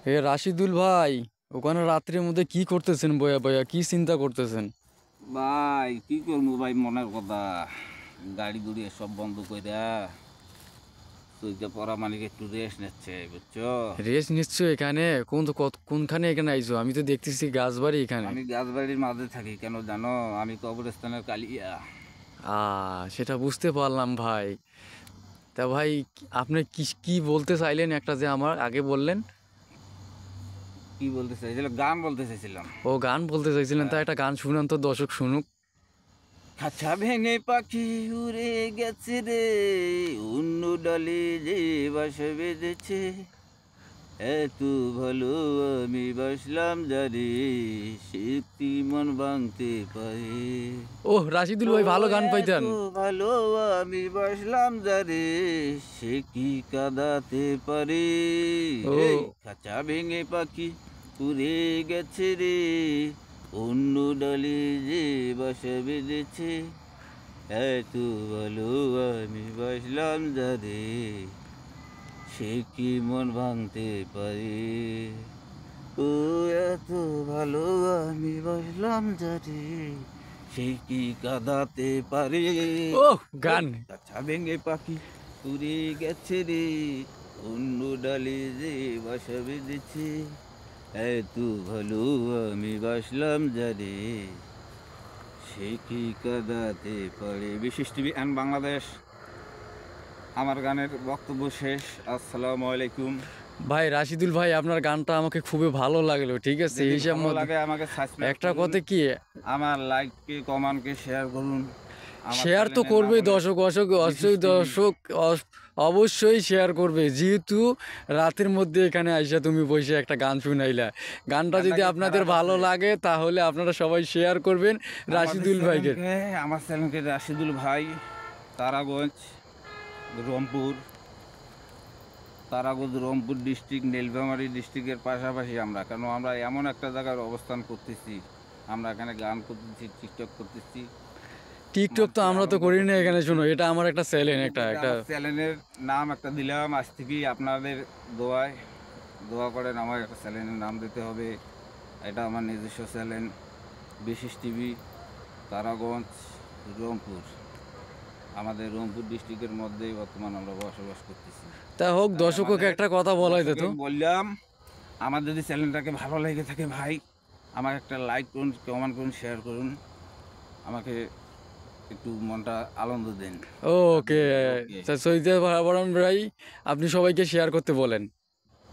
হে রাশিদুল ভাই, ওখানে রাত্রির মধ্যে কি করতেছেন? বয়া বয়া কি চিন্তা করতেছেন? ভাই কি করবো ভাই, মনের কথা। গাড়ি গুড়ি সব বন্ধ কইরা তুইতে পড়া মালিক একটু রেস্ট নিচ্ছে, বুঝছো? রেস্ট নিশ্চয় এখানে? কোনখানে এখানে আইছো? আমি তো দেখতেছি গাছবাড়ি এখানে। আমি গাছবাড়ির মাঝে থাকি, কেন জানো? আমি কবরস্থানের কালিয়া। সেটা বুঝতে পারলাম ভাই। তা ভাই, আপনি কি কি বলতে চাইলেন একটা যে আমার আগে বললেন? কি বলতে চাইছিলাম, গান বলতে চাইছিলাম। ও গান বলতে চাইছিলেন, তা একটা গান শুনান তো, দর্শক শুনুক। খাঁচা ভেঙে পাখি উড়ে গেছে রে, অন্য ডালে যে বাসা বেঁধেছে। এত ভালো আমি বাসলাম যারে, শক্তি মন ভাঙতে পারে। ওহ রাশিদুল ও ভাই, ভালো গান এত পাইতেন। ভালো আমি বাসলাম যারে, সে কি কাঁদাতে পারে। এই ও খাঁচা ভেঙে পাখি উড়ে গেছে রে, অন্য ডালে যে বাসা বেঁধেছে। এত ভালো আমি বাসলাম যারে, সে কি মন ভাঙতে পারে। ও এত ভালো আমি বাসলাম যারে, সে কি কাঁদাতে পারে। ওহ এই গান। কাছা ভেঙে পাখি উড়ে গেছে রে, অন্য ডালে যে বাসা বেঁধেছে। এত ভালো আমি বাসলাম যারে, সে কি কাঁদাতে পারে। বিশিষ্ট টিভি অ্যান্ড বাংলাদেশ, আমার গানের বক্তব্য শেষ। আসসালামু আলাইকুম। ভাই রাশিদুল ভাই, আপনার গানটা আমাকে খুবই ভালো লাগলো, ঠিক আছে, যদি হিসাব ভালো মতো। লাগে আমাকে সাবস্ক্রাইব একটা করুন, কথা কি, আমার লাইককে কমেন্টকে শেয়ার করুন। আমার শেয়ার তো চ্যানেলের নাম করবেই হলো দর্শক, বিশেষ অবশ্যই টিভি। দর্শক অবশ্যই শেয়ার করবে, যেহেতু রাতের মধ্যে এখানে আইসা তুমি বসে একটা গান শুনাইলা। গানটা গানটা যদি কি আপনাদের খারাপ ভালো আছে? লাগে তাহলে আপনারা সবাই শেয়ার করবেন আমাদের রাশিদুল ভাইকে। চ্যানেলকে আমার চ্যানেলকে রাশিদুল ভাই, তারাগঞ্জ, রংপুর। তারাগঞ্জ রংপুর ডিস্ট্রিক্ট, নীলফামারী ডিস্ট্রিক্টের পাশাপাশি আমরা, কেন আমরা এমন একটা জায়গায় অবস্থান করতেছি। আমরা এখানে গান করতেছি, টিকটক করতেছি, টিকটক তো মানুষের আমরা তো আনন্দ করি না করতে এখানে, দিচ্ছি। শোনো, এটা আমার একটা চ্যালেঞ্জ, একটা এটা একটা আমার চ্যানেলের নাম একটা দিলাম আজ থেকেই। আপনাদের দোয়ায় দোয়া করেন আমার একটা চ্যানেলের নাম দিতে হবে। এটা আমার নিজস্ব চ্যানেল, বিশেষ টিভি, তারাগঞ্জ, রংপুর। আমাদের রংপুর ডিস্ট্রিক্টের মধ্যেই বর্তমান আমরা বসবাস করতেছি। তা হোক, তাই দর্শককে আমাদের একটা কথা বলাই দিত। দর্শকের বললাম, আমার যদি চ্যানেলটাকে ভালো লেগে থাকে ভাই, আমার একটা লাইক করুন, কমেন্ট করুন, শেয়ার করুন। আমাকে একটু মনটা আনন্দ দেন। ওকে। ওকে। সৈয়দ ভাই, আপনি সবাইকে শেয়ার করতে বলেন।